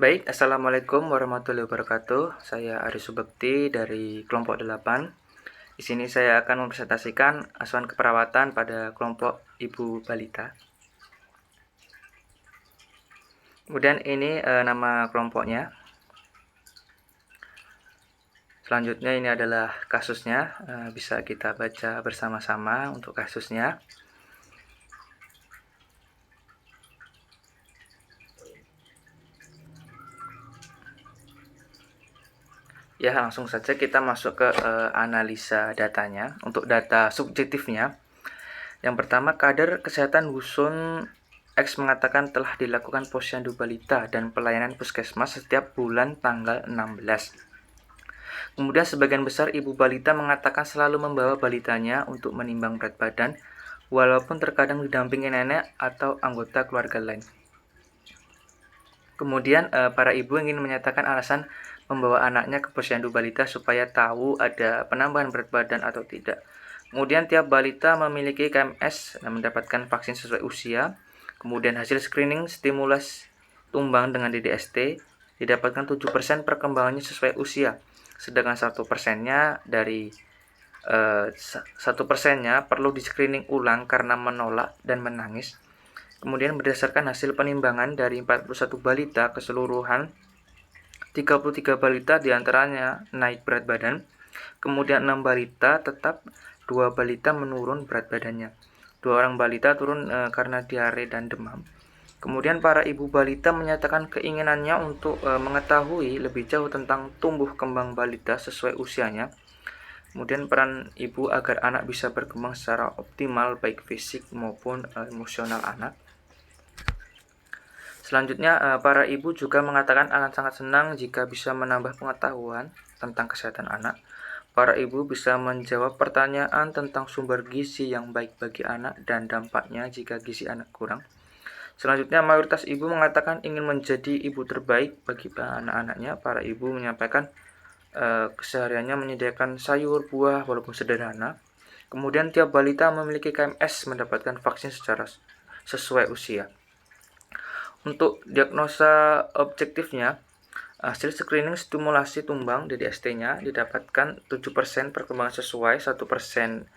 Baik, Assalamualaikum warahmatullahi wabarakatuh. Saya Aris Subekti dari kelompok 8. Di sini saya akan mempresentasikan asuhan keperawatan pada kelompok ibu balita. Kemudian ini nama kelompoknya. Selanjutnya ini adalah kasusnya. Bisa kita baca bersama-sama untuk kasusnya. Ya, langsung saja kita masuk ke analisa datanya. Untuk data subjektifnya, yang pertama, kader kesehatan Dusun X mengatakan telah dilakukan posyandu balita dan pelayanan puskesmas setiap bulan tanggal 16. Kemudian sebagian besar ibu balita mengatakan selalu membawa balitanya untuk menimbang berat badan, walaupun terkadang didampingi nenek atau anggota keluarga lain. Kemudian para ibu ingin menyatakan alasan membawa anaknya ke posyandu balita supaya tahu ada penambahan berat badan atau tidak. Kemudian tiap balita memiliki KMS dan mendapatkan vaksin sesuai usia. Kemudian hasil screening stimulus tumbang dengan DDST didapatkan 7% perkembangannya sesuai usia. Sedangkan 1%-nya dari 1%-nya perlu di screening ulang karena menolak dan menangis. Kemudian berdasarkan hasil penimbangan dari 41 balita keseluruhan, 33 balita diantaranya naik berat badan, kemudian 6 balita tetap, 2 balita menurun berat badannya. 2 orang balita turun karena diare dan demam. Kemudian para ibu balita menyatakan keinginannya untuk mengetahui lebih jauh tentang tumbuh kembang balita sesuai usianya. Kemudian peran ibu agar anak bisa berkembang secara optimal baik fisik maupun emosional anak. Selanjutnya, para ibu juga mengatakan akan sangat senang jika bisa menambah pengetahuan tentang kesehatan anak. Para ibu bisa menjawab pertanyaan tentang sumber gizi yang baik bagi anak dan dampaknya jika gizi anak kurang. Selanjutnya, mayoritas ibu mengatakan ingin menjadi ibu terbaik bagi anak-anaknya. Para ibu menyampaikan kesehariannya menyediakan sayur, buah, walaupun sederhana. Kemudian tiap balita memiliki KMS mendapatkan vaksin secara sesuai usia. Untuk diagnosa objektifnya, hasil screening stimulasi tumbang DDST-nya didapatkan 7% perkembangan sesuai, 1%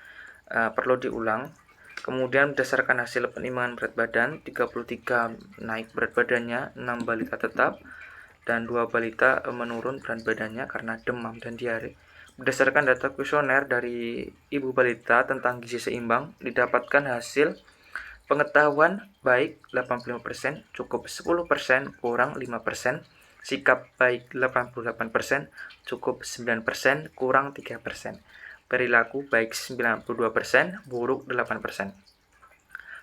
perlu diulang. Kemudian berdasarkan hasil penimbangan berat badan, 33 naik berat badannya, 6 balita tetap, dan 2 balita menurun berat badannya karena demam dan diare. Berdasarkan data kuesioner dari ibu balita tentang gizi seimbang, didapatkan hasil pengetahuan baik 85%, cukup 10%, kurang 5%, sikap baik 88%, cukup 9%, kurang 3%, perilaku baik 92%, buruk 8%.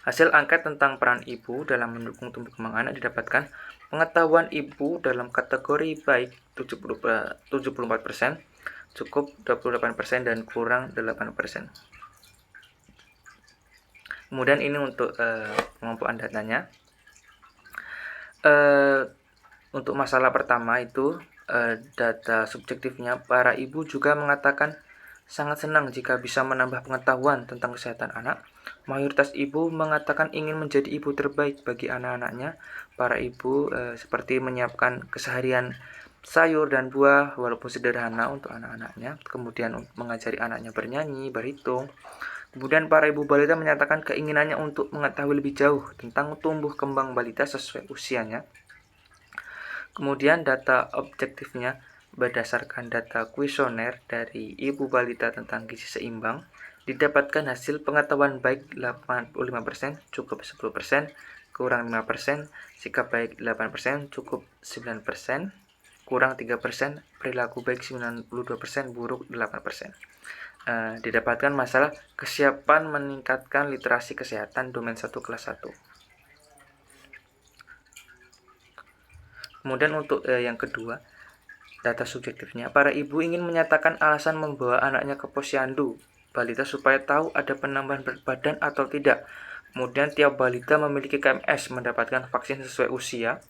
Hasil angket tentang peran ibu dalam mendukung tumbuh kembang anak didapatkan pengetahuan ibu dalam kategori baik 74%, cukup 28%, dan kurang 8%. Kemudian ini untuk pengumpulan datanya. Untuk masalah pertama itu data subjektifnya, para ibu juga mengatakan sangat senang jika bisa menambah pengetahuan tentang kesehatan anak. Mayoritas ibu mengatakan ingin menjadi ibu terbaik bagi anak-anaknya. Para ibu seperti menyiapkan keseharian sayur dan buah walaupun sederhana untuk anak-anaknya. Kemudian mengajari anaknya bernyanyi, berhitung. Kemudian para ibu balita menyatakan keinginannya untuk mengetahui lebih jauh tentang tumbuh kembang balita sesuai usianya. Kemudian data objektifnya berdasarkan data kuesioner dari ibu balita tentang gizi seimbang, didapatkan hasil pengetahuan baik 85%, cukup 10%, kurang 5%, sikap baik 8%, cukup 9%, kurang 3%, perilaku baik 92%, buruk 8%. Didapatkan masalah kesiapan meningkatkan literasi kesehatan domain 1 kelas 1. Kemudian untuk yang kedua, data subjektifnya, para ibu ingin menyatakan alasan membawa anaknya ke posyandu balita supaya tahu ada penambahan berat badan atau tidak. Kemudian tiap balita memiliki KMS mendapatkan vaksin sesuai usia.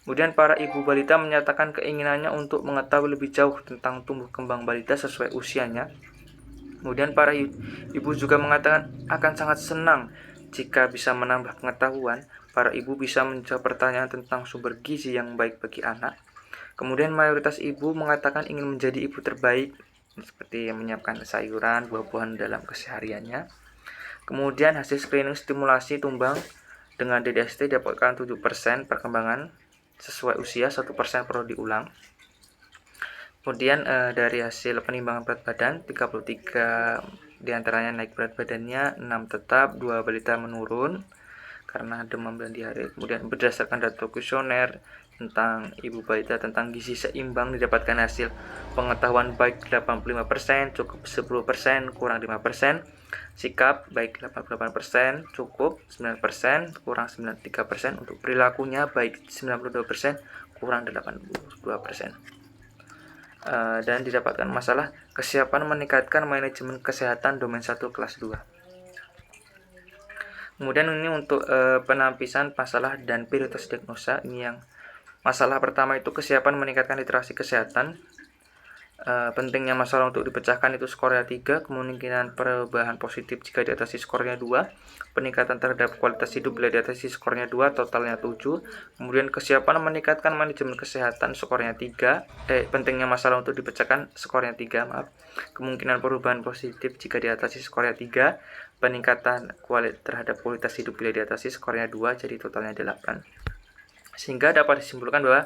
Kemudian para ibu balita menyatakan keinginannya untuk mengetahui lebih jauh tentang tumbuh kembang balita sesuai usianya. Kemudian para ibu juga mengatakan akan sangat senang jika bisa menambah pengetahuan para ibu bisa menjawab pertanyaan tentang sumber gizi yang baik bagi anak. Kemudian mayoritas ibu mengatakan ingin menjadi ibu terbaik, seperti menyiapkan sayuran, buah-buahan dalam kesehariannya. Kemudian hasil screening stimulasi tumbang dengan DDST didapatkan 7% perkembangan sesuai usia, 1% perlu diulang. Kemudian dari hasil penimbangan berat badan, 33 diantaranya naik berat badannya, 6 tetap, 2 balita menurun karena demam dan diare. Kemudian berdasarkan data kuesioner tentang ibu balita tentang gizi seimbang didapatkan hasil pengetahuan baik 85%, cukup 10%, kurang 5%, sikap baik 88%, cukup 9%, kurang 93%, untuk perilakunya baik 92%, kurang 82%. Dan didapatkan masalah kesiapan meningkatkan manajemen kesehatan domain 1 kelas 2. Kemudian ini untuk penampisan masalah dan prioritas diagnosa. Ini yang masalah pertama itu kesiapan meningkatkan literasi kesehatan. Pentingnya masalah untuk dipecahkan itu skornya 3, kemungkinan perubahan positif jika diatasi skornya 2, peningkatan terhadap kualitas hidup bila diatasi skornya 2, totalnya 7. Kemudian kesiapan meningkatkan manajemen kesehatan skornya 3, pentingnya masalah untuk dipecahkan skornya 3, kemungkinan perubahan positif jika diatasi skornya 3, peningkatan terhadap kualitas hidup bila diatasi skornya 2, jadi totalnya 8. Sehingga dapat disimpulkan bahwa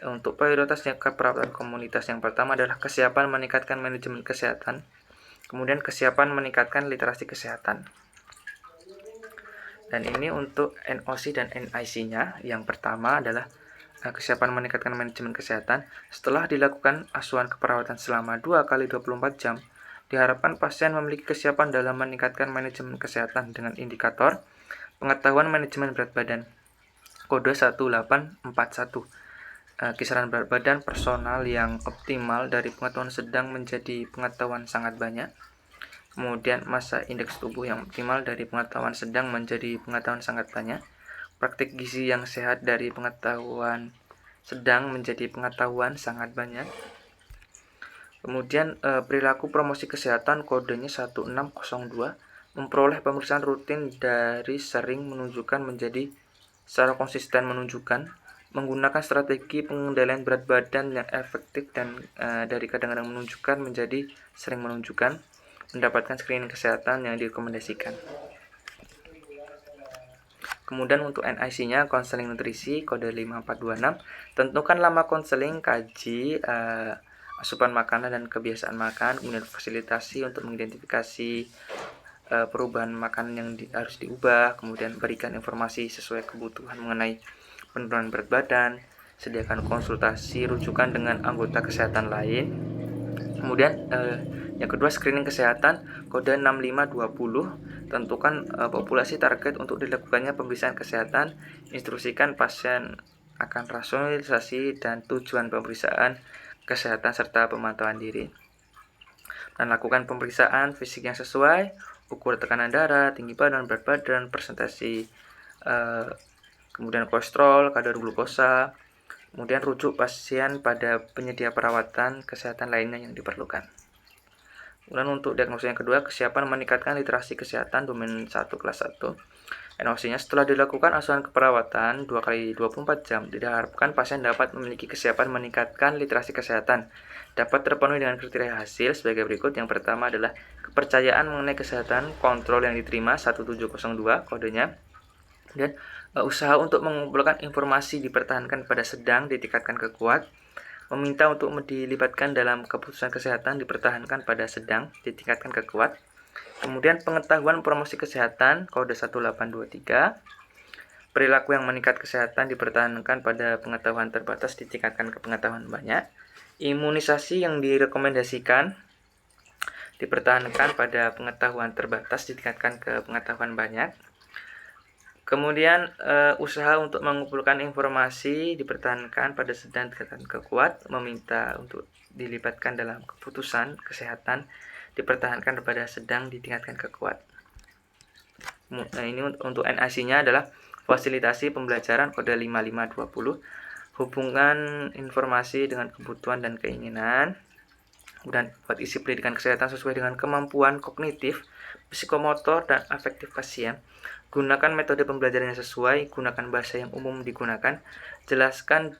untuk prioritasnya keperawatan komunitas yang pertama adalah kesiapan meningkatkan manajemen kesehatan, kemudian kesiapan meningkatkan literasi kesehatan. Dan ini untuk NOC dan NIC-nya. Yang pertama adalah kesiapan meningkatkan manajemen kesehatan. Setelah dilakukan asuhan keperawatan selama 2 kali 24 jam, diharapkan pasien memiliki kesiapan dalam meningkatkan manajemen kesehatan dengan indikator pengetahuan manajemen berat badan kode 1841. Kisaran berat badan personal yang optimal dari pengetahuan sedang menjadi pengetahuan sangat banyak. Kemudian massa indeks tubuh yang optimal dari pengetahuan sedang menjadi pengetahuan sangat banyak. Praktik gizi yang sehat dari pengetahuan sedang menjadi pengetahuan sangat banyak. Kemudian perilaku promosi kesehatan kodenya 1602, memperoleh pemeriksaan rutin dari sering menunjukkan menjadi secara konsisten menunjukkan, menggunakan strategi pengendalian berat badan yang efektif dan dari kadang-kadang menunjukkan menjadi sering menunjukkan, mendapatkan screening kesehatan yang direkomendasikan. Kemudian untuk NIC-nya konseling nutrisi kode 5426, tentukan lama konseling, kaji asupan makanan dan kebiasaan makan, kemudian fasilitasi untuk mengidentifikasi perubahan makanan yang harus diubah, kemudian berikan informasi sesuai kebutuhan mengenai penurunan berat badan, sediakan konsultasi rujukan dengan anggota kesehatan lain. Kemudian yang kedua screening kesehatan kode 6520, tentukan populasi target untuk dilakukannya pemeriksaan kesehatan, instruksikan pasien akan rasionalisasi dan tujuan pemeriksaan kesehatan serta pemantauan diri, dan lakukan pemeriksaan fisik yang sesuai, ukur tekanan darah, tinggi badan, berat badan, presentasi kemudian kolesterol, kadar glukosa, kemudian rujuk pasien pada penyedia perawatan kesehatan lainnya yang diperlukan. Kemudian untuk diagnosa yang kedua, kesiapan meningkatkan literasi kesehatan domain 1 kelas 1. NOC-nya setelah dilakukan asuhan keperawatan 2 kali 24 jam, diharapkan pasien dapat memiliki kesiapan meningkatkan literasi kesehatan. Dapat terpenuhi dengan kriteria hasil sebagai berikut. Yang pertama adalah kepercayaan mengenai kesehatan kontrol yang diterima 1702 kodenya. Dan usaha untuk mengumpulkan informasi dipertahankan pada sedang ditingkatkan ke kuat. Meminta untuk dilibatkan dalam keputusan kesehatan dipertahankan pada sedang ditingkatkan ke kuat. Kemudian pengetahuan promosi kesehatan kode 1823. Perilaku yang meningkat kesehatan dipertahankan pada pengetahuan terbatas ditingkatkan ke pengetahuan banyak. Imunisasi yang direkomendasikan dipertahankan pada pengetahuan terbatas ditingkatkan ke pengetahuan banyak. Kemudian usaha untuk mengumpulkan informasi dipertahankan pada sedang ditingkatkan ke kuat. Meminta untuk dilibatkan dalam keputusan kesehatan dipertahankan pada sedang ditingkatkan ke kuat. Nah, ini untuk NIC-nya adalah fasilitasi pembelajaran kode 5520, hubungan informasi dengan kebutuhan dan keinginan. Kemudian buat isi pendidikan kesehatan sesuai dengan kemampuan kognitif, psikomotor, dan afektif pasien. Gunakan metode pembelajaran yang sesuai, gunakan bahasa yang umum digunakan, jelaskan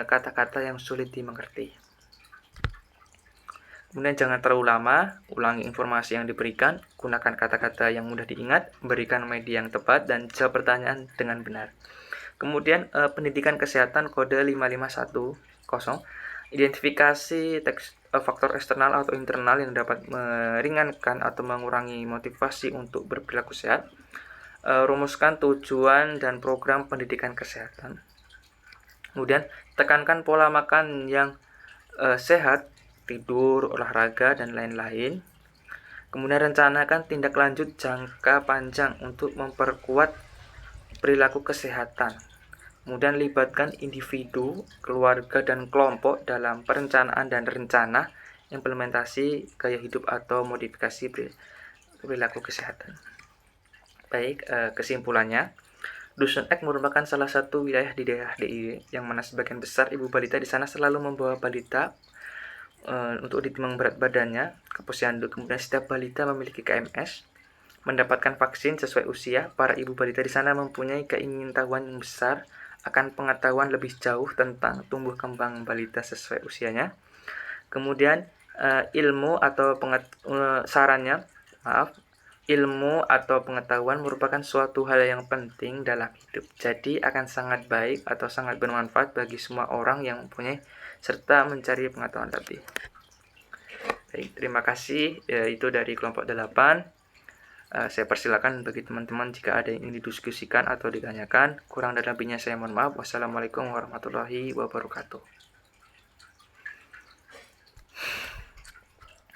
kata-kata yang sulit dimengerti. Kemudian jangan terlalu lama, ulangi informasi yang diberikan, gunakan kata-kata yang mudah diingat, berikan media yang tepat, dan jawab pertanyaan dengan benar. Kemudian pendidikan kesehatan kode 5510, identifikasi faktor eksternal atau internal yang dapat meringankan atau mengurangi motivasi untuk berperilaku sehat. Rumuskan tujuan dan program pendidikan kesehatan. Kemudian tekankan pola makan yang sehat, tidur, olahraga, dan lain-lain. Kemudian rencanakan tindak lanjut jangka panjang untuk memperkuat perilaku kesehatan. Kemudian libatkan individu, keluarga, dan kelompok dalam perencanaan dan rencana implementasi gaya hidup atau modifikasi perilaku kesehatan. Baik, kesimpulannya, Dusun Ek merupakan salah satu wilayah di daerah DIY yang mana sebagian besar ibu balita di sana selalu membawa balita untuk ditimbang berat badannya ke posyandu. Kemudian setiap balita memiliki KMS, mendapatkan vaksin sesuai usia. Para ibu balita di sana mempunyai keingintahuan yang besar akan pengetahuan lebih jauh tentang tumbuh kembang balita sesuai usianya. Kemudian ilmu atau ilmu atau pengetahuan merupakan suatu hal yang penting dalam hidup. Jadi akan sangat baik atau sangat bermanfaat bagi semua orang yang mempunyai serta mencari pengetahuan lebih. Baik, terima kasih. Itu dari kelompok 8. Saya persilakan bagi teman-teman jika ada yang ingin didiskusikan atau ditanyakan. Kurang dan lebihnya saya mohon maaf. Wassalamualaikum warahmatullahi wabarakatuh.